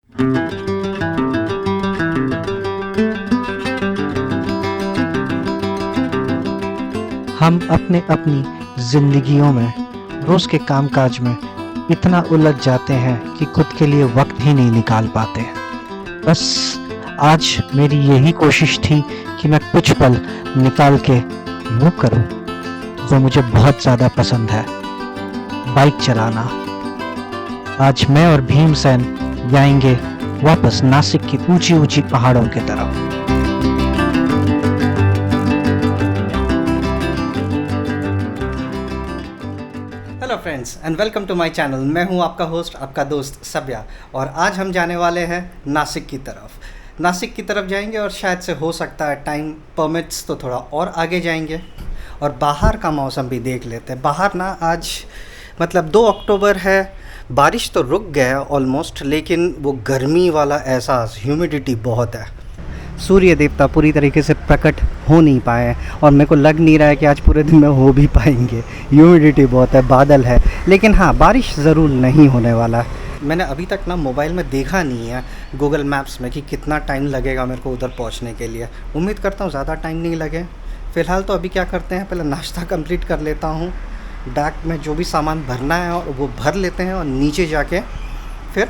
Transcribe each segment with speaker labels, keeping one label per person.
Speaker 1: हम अपनी जिंदगियों में रोज़ के कामकाज में इतना उलझ जाते हैं कि खुद के लिए वक्त ही नहीं निकाल पाते। बस आज मेरी यही कोशिश थी कि मैं कुछ पल निकाल के वो करूं जो मुझे बहुत ज़्यादा पसंद है, बाइक चलाना। आज मैं और भीमसेन जाएंगे वापस नासिक की ऊंची ऊंची पहाड़ों की तरफ।
Speaker 2: Hello friends and welcome to my channel. मैं हूं आपका होस्ट, आपका दोस्त सब्या, और आज हम जाने वाले हैं नासिक की तरफ। नासिक की तरफ जाएंगे और शायद से हो सकता है टाइम परमिट्स तो थोड़ा और आगे जाएंगे और बाहर का मौसम भी देख लेते हैं। बाहर ना आज मतलब 2 अक्टूबर है, बारिश तो रुक गया है ऑलमोस्ट, लेकिन वो गर्मी वाला एहसास, ह्यूमिडिटी बहुत है। सूर्य देवता पूरी तरीके से प्रकट हो नहीं पाए हैं और मेरे को लग नहीं रहा है कि आज पूरे दिन में हो भी पाएंगे। ह्यूमिडिटी बहुत है, बादल है, लेकिन हाँ बारिश ज़रूर नहीं होने वाला है। मैंने अभी तक ना मोबाइल में देखा नहीं है गूगल मैप्स में कि कितना टाइम लगेगा मेरे को उधर पहुंचने के लिए। उम्मीद करता हूँ ज़्यादा टाइम नहीं लगे। फ़िलहाल तो अभी क्या करते हैं, पहले नाश्ता कंप्लीट कर लेता हूँ, बैग में जो भी सामान भरना है और वो भर लेते हैं और नीचे जाके फिर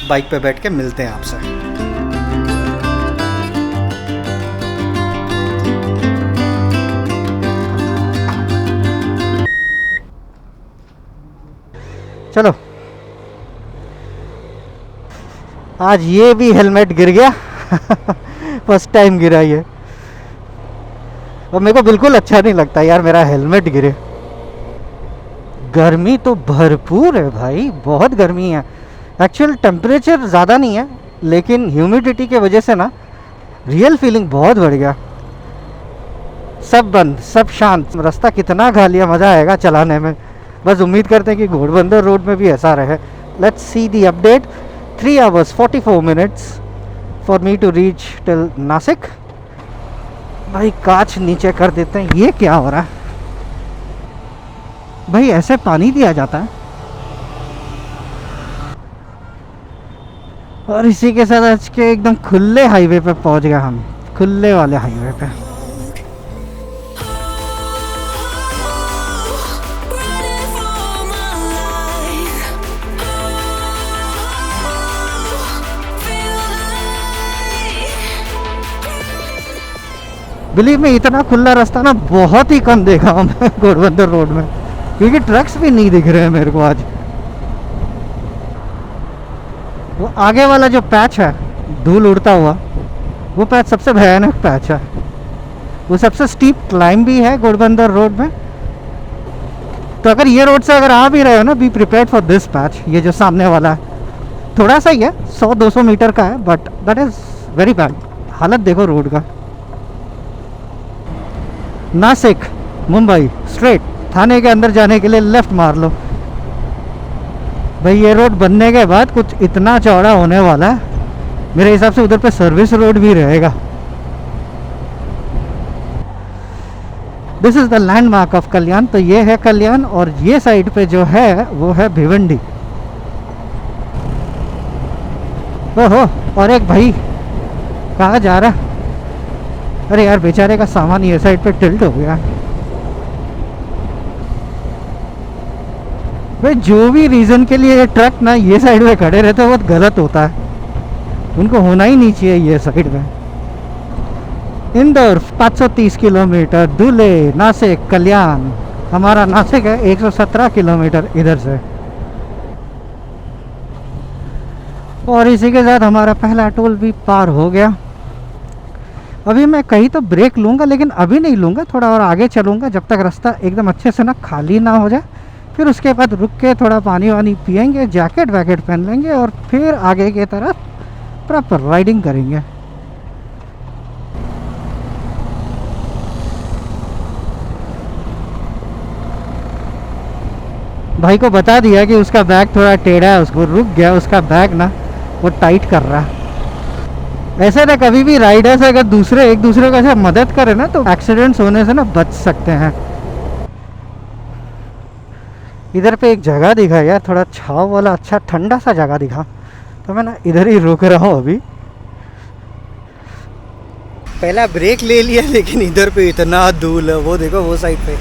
Speaker 2: बाइक पे बैठ के मिलते हैं आपसे।
Speaker 1: चलो, आज ये भी हेलमेट गिर गया। फर्स्ट टाइम गिरा ये, और मेरे को बिल्कुल अच्छा नहीं लगता यार मेरा हेलमेट गिरे। गर्मी तो भरपूर है भाई, बहुत गर्मी है। एक्चुअल टेम्परेचर ज़्यादा नहीं है, लेकिन ह्यूमिडिटी के वजह से ना रियल फीलिंग बहुत बढ़ गया। सब बंद, सब शांत, रास्ता कितना खाली, मज़ा आएगा चलाने में। बस उम्मीद करते हैं कि घोड़बंदर रोड में भी ऐसा रहे। Let's see the update. 3 hours 44 minutes for me to reach till Nashik. भाई कांच नीचे कर देते हैं। ये क्या हो रहा है भाई, ऐसे पानी दिया जाता है? और इसी के साथ आज के एकदम खुले हाईवे पे पहुंच गए हम, खुले वाले हाईवे पे। बिलीव में इतना खुला रास्ता ना बहुत ही कम देखा हूँ मैं घोड़बंदर रोड में, क्योंकि ट्रक्स भी नहीं दिख रहे हैं मेरे को आज। वो आगे वाला जो पैच है धूल उड़ता हुआ, वो पैच सबसे भयानक पैच है। वो सबसे स्टीप क्लाइंब भी है घोड़बंदर रोड में। तो अगर ये रोड से अगर आ भी रहे हो ना, be prepared for this patch. ये जो सामने वाला है थोड़ा सा ही है, 100-200 मीटर का है, but that is very bad. हालत देखो रोड का। नासिक मुंबई स्ट्रेट, थाने के अंदर जाने के लिए लेफ़्ट मार लो। भाई ये रोड बनने के बाद कुछ इतना चौड़ा होने वाला है, मेरे हिसाब से उधर पे सर्विस रोड भी रहेगा। This is the landmark of Kalyan. तो ये है कल्याण, और ये साइड पे जो है वो है भिवंडी। ओहो, और एक भाई कहाँ जा रहा? अरे यार बेचारे का सामान ये साइड पे टिल्ट हो गया। भाई जो भी रीज़न के लिए ये ट्रक ना ये साइड में खड़े रहते हैं बहुत गलत होता है, उनको होना ही नहीं चाहिए ये साइड में। इंदौर 530 किलोमीटर, धुले, नासिक, कल्याण। हमारा नासिक है 117 किलोमीटर इधर से। और इसी के साथ हमारा पहला टोल भी पार हो गया। अभी मैं कहीं तो ब्रेक लूँगा, लेकिन अभी नहीं लूँगा, थोड़ा और आगे चलूँगा जब तक रास्ता एकदम अच्छे से ना खाली ना हो जाए। फिर उसके बाद रुक के थोड़ा पानी वानी पियेंगे, जैकेट वैकेट पहन लेंगे और फिर आगे की तरफ प्रॉपर राइडिंग करेंगे। भाई को बता दिया कि उसका बैग थोड़ा टेढ़ा है, उसको रुक गया, उसका बैग ना वो टाइट कर रहा है। ऐसे ना कभी भी राइडर्स अगर एक दूसरे को ऐसे मदद करे ना, तो एक्सीडेंट्स होने से ना बच सकते हैं। इधर पे एक जगह दिखा यार, थोड़ा छाव वाला अच्छा ठंडा सा जगह दिखा, तो मैं ना इधर ही रुक रहा हूँ अभी।
Speaker 2: पहला ब्रेक ले लिया, लेकिन इधर पे इतना धूल है, वो देखो वो साइड पे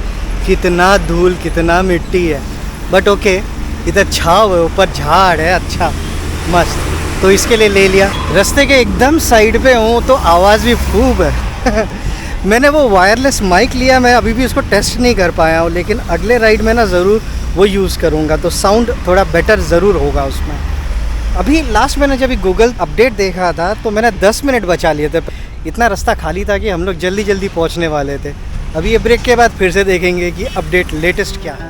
Speaker 2: कितना धूल, कितना मिट्टी है। बट ओके, इधर छाव है, ऊपर झाड़ है, अच्छा मस्त, तो इसके लिए ले लिया। रास्ते के एकदम साइड पे हूँ तो आवाज़ भी खूब है। मैंने वो वायरलेस माइक लिया, मैं अभी भी उसको टेस्ट नहीं कर पाया हूँ, लेकिन अगले राइड में ना ज़रूर वो यूज़ करूँगा, तो साउंड थोड़ा बेटर ज़रूर होगा उसमें। अभी लास्ट मैंने जब गूगल अपडेट देखा था तो मैंने 10 मिनट बचा लिए थे, इतना रास्ता खाली था कि हम लोग जल्दी जल्दी पहुँचने वाले थे। अभी ये ब्रेक के बाद फिर से देखेंगे कि अपडेट लेटेस्ट क्या है।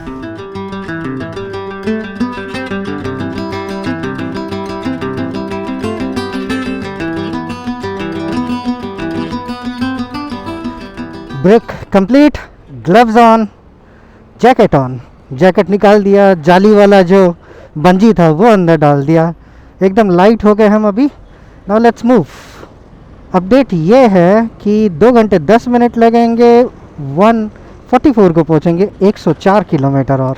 Speaker 1: Break complete, gloves on, jacket on. Jacket निकाल दिया, जाली वाला जो बंजी था वो अंदर डाल दिया, एकदम लाइट हो गए हम अभी। Now let's move. अपडेट ये है कि 2 घंटे 10 मिनट लगेंगे, 144 को पहुंचेंगे, 104 किलोमीटर और।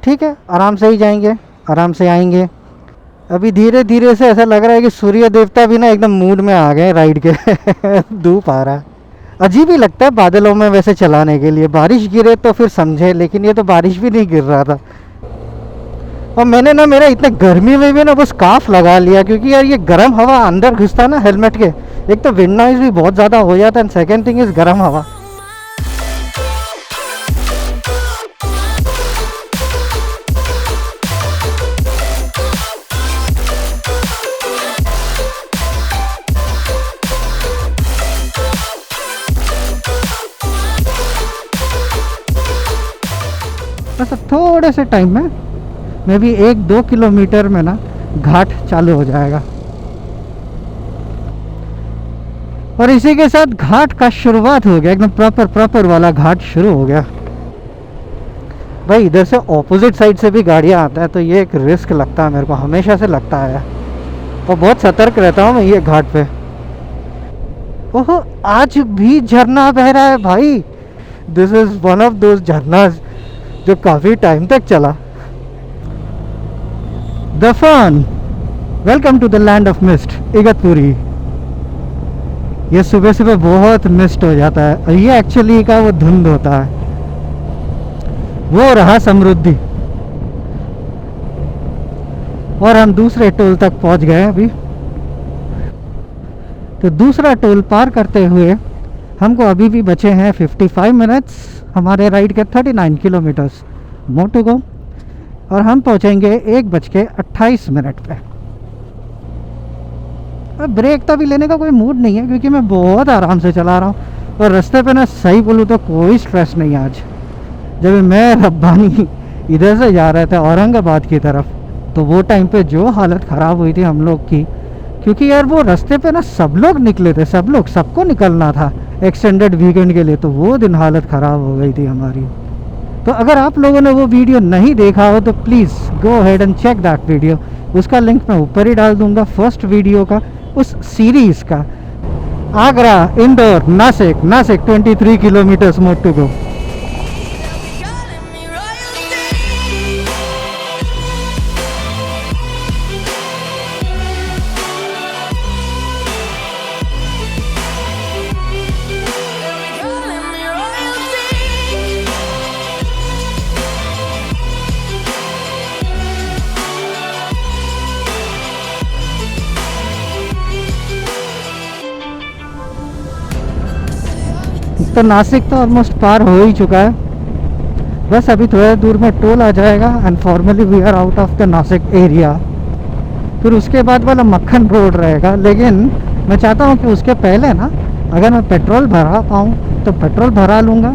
Speaker 1: ठीक है, आराम से ही जाएंगे, आराम से आएंगे। अभी धीरे धीरे से ऐसा लग रहा है कि सूर्य देवता भी ना एकदम मूड में आ गए राइड के। धूप आ रहा है, अजीब ही लगता है बादलों में वैसे चलाने के लिए। बारिश गिरे तो फिर समझे, लेकिन ये तो बारिश भी नहीं गिर रहा था। और मैंने ना मेरा इतने गर्मी में भी ना वो स्कार्फ लगा लिया, क्योंकि यार ये गर्म हवा अंदर घुसता ना हेलमेट के, एक तो विंड नॉइज भी बहुत ज़्यादा हो जाता है, एंड सेकेंड थिंग इज़ गर्म हवा। बस थोड़े से टाइम में मे भी 1-2 किलोमीटर में ना घाट चालू हो जाएगा, और इसी के साथ घाट का शुरुआत हो गया, एकदम प्रॉपर वाला घाट शुरू हो गया। भाई इधर से ऑपोजिट साइड से भी गाड़ियाँ आता है, तो ये एक रिस्क लगता है मेरे को, हमेशा से लगता है, और बहुत सतर्क रहता हूँ मैं ये घाट पे। ओहो, आज भी झरना बह रहा है भाई। This is one of those झरनाज जो काफ़ी टाइम तक चला। The fun, welcome to the land of mist, Igatpuri. ये सुबह सुबह बहुत मिस्ट हो जाता है, और ये एक्चुअली का वो धुंध होता है। वो रहा समृद्धि, और हम दूसरे टोल तक पहुंच गए अभी। तो दूसरा टोल पार करते हुए हमको अभी भी बचे हैं 55 मिनट्स हमारे राइड के 39 किलोमीटर्स मोर टू गो, और हम पहुंचेंगे 1:28 पे। अब ब्रेक तो भी लेने का कोई मूड नहीं है, क्योंकि मैं बहुत आराम से चला रहा हूँ, और रास्ते पे ना सही बोलूँ तो कोई स्ट्रेस नहीं है आज। जब मैं रब्बानी इधर से जा रहे थे औरंगाबाद की तरफ, तो वो टाइम पे जो हालत ख़राब हुई थी हम लोग की, क्योंकि यार वो रास्ते पे ना सब लोग निकले थे, सबको निकलना था एक्सटेंडेड वीकेंड के लिए, तो वो दिन हालत ख़राब हो गई थी हमारी। तो अगर आप लोगों ने वो वीडियो नहीं देखा हो तो please go ahead and check that video, उसका लिंक मैं ऊपर ही डाल दूंगा, फर्स्ट वीडियो का उस सीरीज़ का। Agra, Indore, Nashik 23 kilometres more to go. तो नासिक तो ऑलमोस्ट पार हो ही चुका है, बस अभी थोड़ा दूर में टोल आ जाएगा, and formally we are out of the Nashik area. फिर उसके बाद वाला मक्खन रोड रहेगा, लेकिन मैं चाहता हूँ कि उसके पहले ना अगर मैं पेट्रोल भरा पाऊँ तो पेट्रोल भरा लूँगा।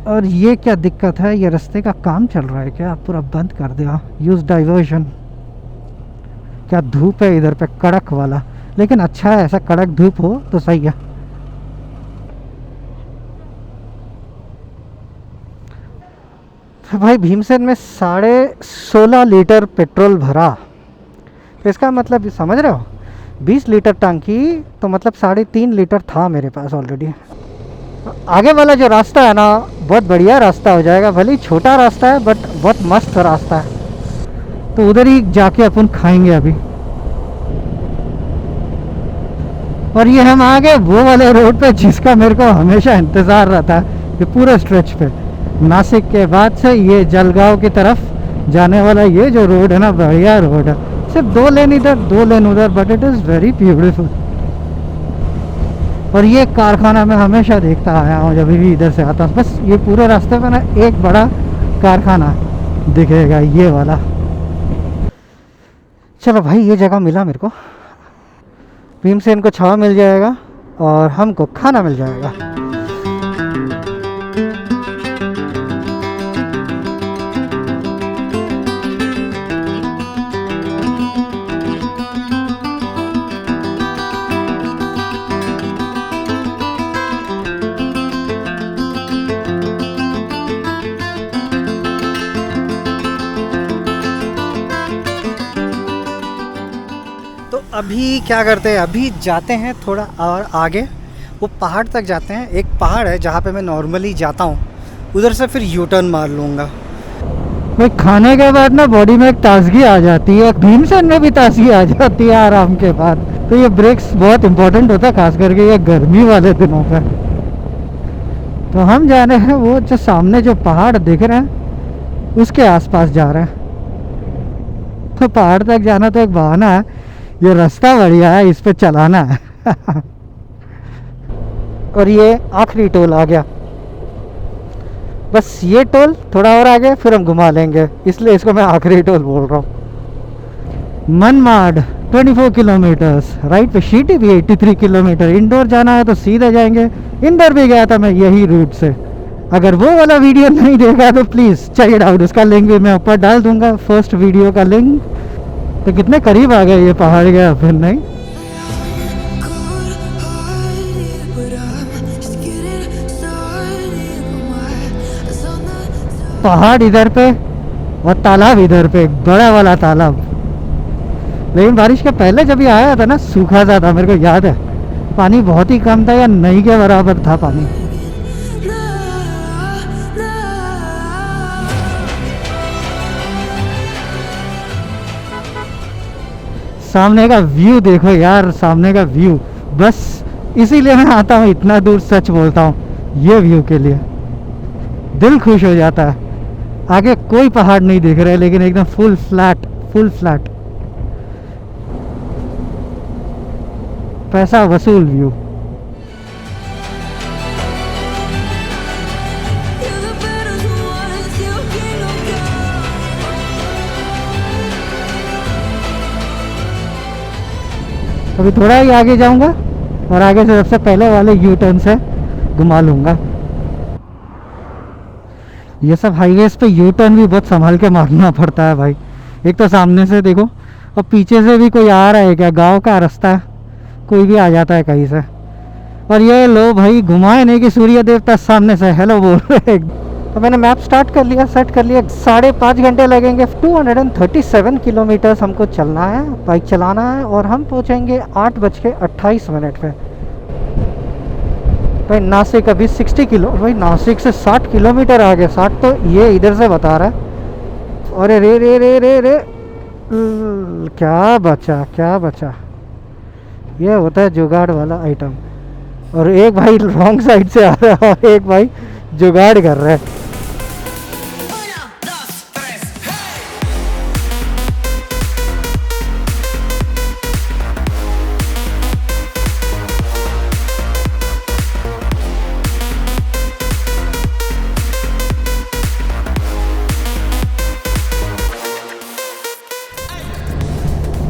Speaker 1: और ये क्या दिक्कत है, ये रास्ते का काम चल रहा है क्या, पूरा बंद कर दिया, यूज़ डाइवर्जन। क्या धूप है इधर पे कड़क वाला, लेकिन अच्छा है ऐसा कड़क धूप हो तो सही है। तो भाई भीमसेन में 16.5 लीटर पेट्रोल भरा, तो इसका मतलब समझ रहे हो, 20 लीटर टंकी, तो मतलब 3.5 लीटर था मेरे पास ऑलरेडी। आगे वाला जो रास्ता है ना बहुत बढ़िया रास्ता हो जाएगा, भले ही छोटा रास्ता है बट बहुत मस्त रास्ता है। तो उधर ही जाके अपन खाएंगे अभी। और ये हम आ गए वो वाले रोड पे जिसका मेरे को हमेशा इंतज़ार रहता है, ये पूरे स्ट्रेच पे नासिक के बाद से ये जलगांव की तरफ जाने वाला ये जो रोड है ना, बढ़िया रोड है। सिर्फ 2 लेन इधर 2 लेन उधर, but it is very beautiful. और ये कारखाना मैं हमेशा देखता आया हूँ जब भी इधर से आता हूँ। बस ये पूरे रास्ते पे ना एक बड़ा कारखाना दिखेगा, ये वाला। चलो भाई, ये जगह मिला मेरे को। भीमसेन को छावा मिल जाएगा और हमको खाना मिल जाएगा। तो अभी क्या करते हैं, अभी जाते हैं थोड़ा और आगे, वो पहाड़ तक जाते हैं। एक पहाड़ है जहाँ पे मैं नॉर्मली जाता हूँ, उधर से फिर यू टर्न मार लूँगा। भाई खाने के बाद ना बॉडी में एक ताजगी आ जाती है, भीमसेन में भी ताजगी आ जाती है आराम के बाद। तो ये ब्रेक्स बहुत इंपॉर्टेंट होता है, खास करके ये गर्मी वाले दिनों पे। तो हम जा रहे हैं वो जो सामने जो पहाड़ दिख रहे हैं उसके आसपास जा रहे हैं। तो पहाड़ तक जाना तो एक बहाना है, ये रास्ता बढ़िया है, इस पे चलाना है। और ये आखिरी टोल आ गया, बस ये टोल थोड़ा और आगे फिर हम घुमा लेंगे, इसलिए इसको मैं आखिरी टोल बोल रहा हूँ। मनमाड 24 किलोमीटर्स, राइट पे शीटी भी 83 किलोमीटर। इंडोर जाना है तो सीधे जाएंगे, इंडोर भी गया था मैं यही रूट से। अगर वो वाला वीडियो नहीं देखा तो प्लीज़ चेक इट आउट, उसका लिंक भी मैं ऊपर डाल दूंगा, फर्स्ट वीडियो का लिंक। तो कितने करीब आ गए ये पहाड़ गया फिर, नहीं? पहाड़ इधर पे और तालाब इधर पे, बड़ा वाला तालाब। लेकिन बारिश के पहले जब ये आया था ना, सूखा सा था, मेरे को याद है। पानी बहुत ही कम था या नहीं के बराबर था पानी। सामने का व्यू देखो यार, सामने का व्यू, बस इसीलिए मैं आता हूँ इतना दूर, सच बोलता हूँ, ये व्यू के लिए दिल खुश हो जाता है। आगे कोई पहाड़ नहीं दिख रहा है, लेकिन एकदम फुल फ्लैट, फुल फ्लैट, पैसा वसूल व्यू। अभी थोड़ा ही आगे जाऊंगा और आगे से सबसे पहले वाले यू टर्न से घुमा लूंगा। ये सब हाईवेज पे यू टर्न भी बहुत संभाल के मारना पड़ता है भाई। एक तो सामने से देखो और पीछे से भी कोई आ रहा है क्या, गांव का रास्ता है, कोई भी आ जाता है कहीं से। और ये लो भाई, घुमाए नहीं कि सूर्य देवता सामने से हेलो बोल रहे। तो मैंने मैप स्टार्ट कर लिया, सेट कर लिया। 5.5 घंटे लगेंगे, 237 किलोमीटर्स हमको चलना है, बाइक चलाना है, और हम पहुंचेंगे 8:28 पे। भाई नासिक अभी 60 किलो, भाई नासिक से 60 किलोमीटर आगे, 60 तो ये इधर से बता रहा है। अरे रे रे रे रे रे, क्या बचा, क्या बचा। ये होता है जुगाड़ वाला आइटम। और एक भाई रॉन्ग साइड से आ रहा है और एक भाई जुगाड़ कर रहा है।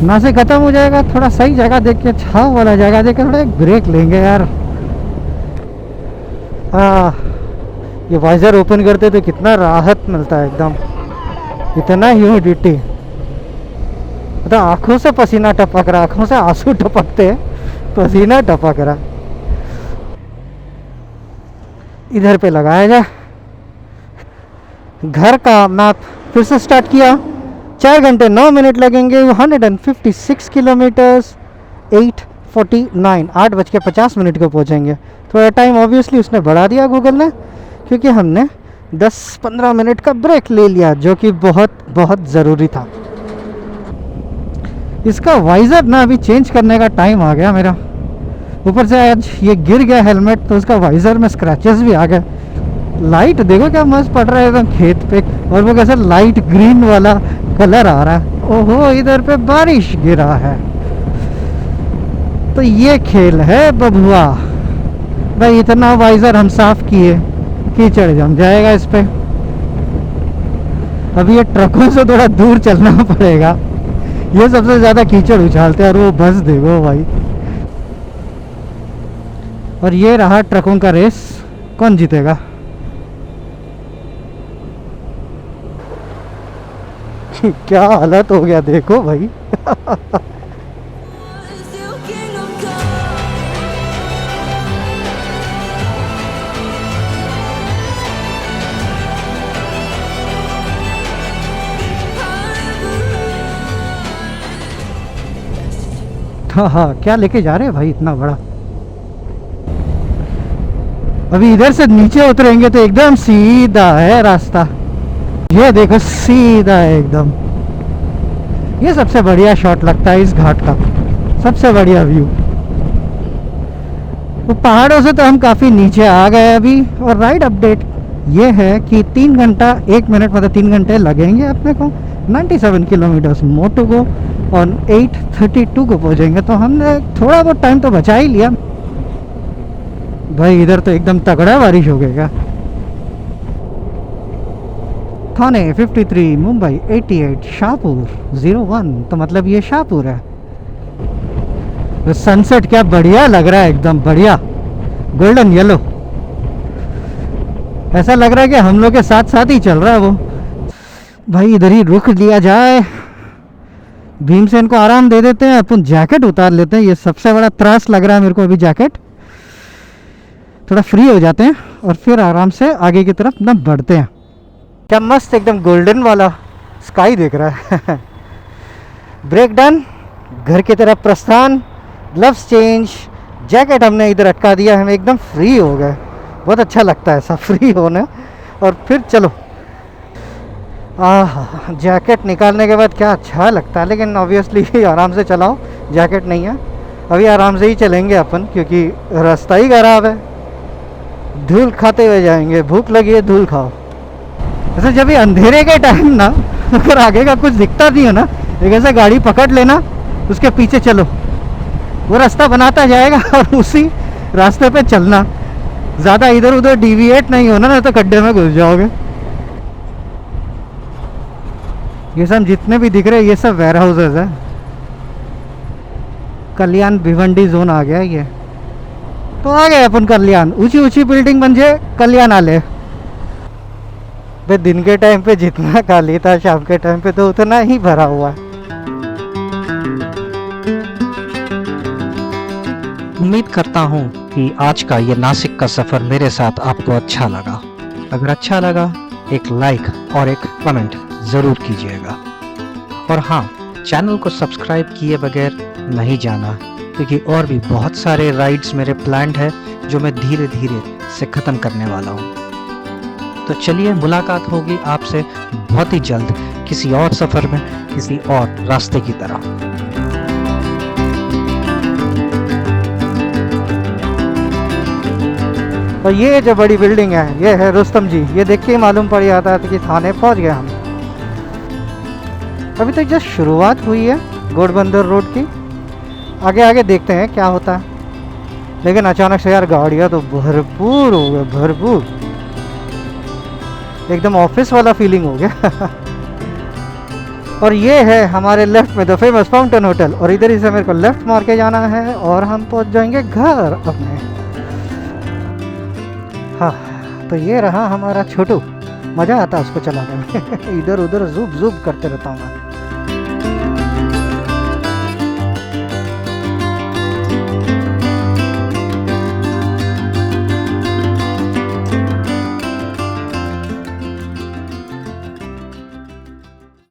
Speaker 1: नासिक खत्म हो जाएगा, थोड़ा सही जगह देख के, छाव वाला जगह देख के थोड़ा एक ब्रेक लेंगे यार। ये वाइजर ओपन करते तो कितना राहत मिलता है एकदम, इतना ह्यूमिडिटी, मतलब आंखों से पसीना टपक रहा, आंखों से आंसू टपकते हैं, पसीना टपक रहा। इधर पे लगाया जाए। घर का मैप फिर से स्टार्ट किया। 4 घंटे 9 मिनट लगेंगे, 156 किलोमीटर्स, 8:49, 8:50 को पहुंचेंगे। थोड़ा टाइम ऑब्वियसली उसने बढ़ा दिया गूगल ने, क्योंकि हमने 10-15 मिनट का ब्रेक ले लिया, जो कि बहुत बहुत ज़रूरी था। इसका वाइज़र ना अभी चेंज करने का टाइम आ गया मेरा। ऊपर से आज ये गिर गया हेलमेट तो उसका वाइज़र में स्क्रैचेस भी आ गए। लाइट देखो क्या मस्त पड़ रहा है एकदम खेत पे, और वो कैसा लाइट ग्रीन वाला कलर आ रहा है। ओहो, इधर पे बारिश गिरा है। तो ये खेल है बबुआ भाई। इतना वाइज़र हम साफ किए, कीचड़ जम जाएगा इस पे। अभी ये ट्रकों से थोड़ा दूर चलना पड़ेगा, ये सबसे ज़्यादा कीचड़ उछालते हैं। और वो बस देखो भाई। और ये रहा ट्रकों का रेस, कौन जीतेगा। क्या हालत हो गया देखो भाई। हाँ हाँ, क्या लेके जा रहे हैं भाई इतना बड़ा। अभी इधर से नीचे उतरेंगे तो एकदम सीधा है रास्ता। ये देखो सीधा है एकदम। ये सबसे बढ़िया शॉट लगता है इस घाट का, सबसे बढ़िया व्यू। तो पहाड़ों से तो हम काफ़ी नीचे आ गए अभी। और राइड अपडेट ये है कि 3 घंटा 1 मिनट मतलब 3 घंटे लगेंगे अपने को 97 किलोमीटर्स मोर टू गो, और 8:32 को पहुंचेंगे। तो हमने थोड़ा बहुत टाइम तो बचा ही लिया भाई। इधर तो एकदम तगड़ा बारिश हो गया। थाने 53, मुंबई 88, शाहपुर 01, तो मतलब ये शाहपुर है। तो सनसेट क्या बढ़िया लग रहा है, एकदम बढ़िया गोल्डन येलो। ऐसा लग रहा है कि हम लोग के साथ साथ ही चल रहा है वो। भाई इधर ही रुक लिया जाए, भीमसेन को आराम दे देते हैं, अपन जैकेट उतार लेते हैं। ये सबसे बड़ा त्रास लग रहा है मेरे को अभी, जैकेट थोड़ा फ्री हो जाते हैं और फिर आराम से आगे की तरफ ना बढ़ते हैं। क्या मस्त एकदम गोल्डन वाला स्काई दिख रहा है। ब्रेक डन, घर की तरफ प्रस्थान, ग्लव्स चेंज, जैकेट हमने इधर अटका दिया, हम एकदम फ्री हो गए। बहुत अच्छा लगता है ऐसा फ्री होना। और फिर चलो, जैकेट निकालने के बाद क्या अच्छा लगता है। लेकिन ऑब्वियसली आराम से चलाओ, जैकेट नहीं है अभी, आराम से ही चलेंगे अपन क्योंकि रास्ता ही खराब है। धूल खाते हुए जाएंगे, भूख लगी है धूल खाओ। ऐसे जब ये अंधेरे के टाइम ना अगर आगे का कुछ दिखता नहीं हो ना, एक ऐसे गाड़ी पकड़ लेना, उसके पीछे चलो, वो रास्ता बनाता जाएगा और उसी रास्ते पे चलना। ज़्यादा इधर उधर डिविएट नहीं होना, नहीं तो गड्ढे में घुस जाओगे। ये सब जितने भी दिख रहे हैं ये सब वेयर हाउसेज है। कल्याण भिवंडी जोन आ गया ये। तो आ गए अपन कल्याण, ऊंची ऊंची बिल्डिंग म्हणजे कल्याण आले। भाई दिन के टाइम पे जितना खाली था, शाम के टाइम पे तो उतना ही भरा हुआ है।
Speaker 2: उम्मीद करता हूँ कि आज का ये नासिक का सफ़र मेरे साथ आपको अच्छा लगा। अगर अच्छा लगा एक लाइक और एक कमेंट ज़रूर कीजिएगा। और हाँ, चैनल को सब्सक्राइब किए बगैर नहीं जाना, क्योंकि और भी बहुत सारे राइड्स मेरे प्लान्ड है जो मैं धीरे धीरे से ख़त्म करने वाला हूँ। तो चलिए, मुलाकात होगी आपसे बहुत ही जल्द किसी और सफ़र में, किसी और रास्ते की तरह।
Speaker 1: और ये जो बड़ी बिल्डिंग है ये है रुस्तम जी। ये देख के ही मालूम पड़ जाता है कि थाने पहुंच गए हम। अभी तक जस्ट शुरुआत हुई है घोड़बंदर रोड की, आगे आगे देखते हैं क्या होता है। लेकिन अचानक से यार गाड़ियाँ तो भरपूर हो गए, भरपूर, एकदम ऑफिस वाला फीलिंग हो गया। और ये है हमारे लेफ्ट में द फेमस फाउंटेन होटल, और इधर ही से मेरे को लेफ्ट मार के जाना है और हम पहुंच जाएंगे घर अपने। हाँ, तो ये रहा हमारा छोटू, मज़ा आता है उसको चलाने में। इधर उधर ज़ूब ज़ूब करते रहता हूँ मैं।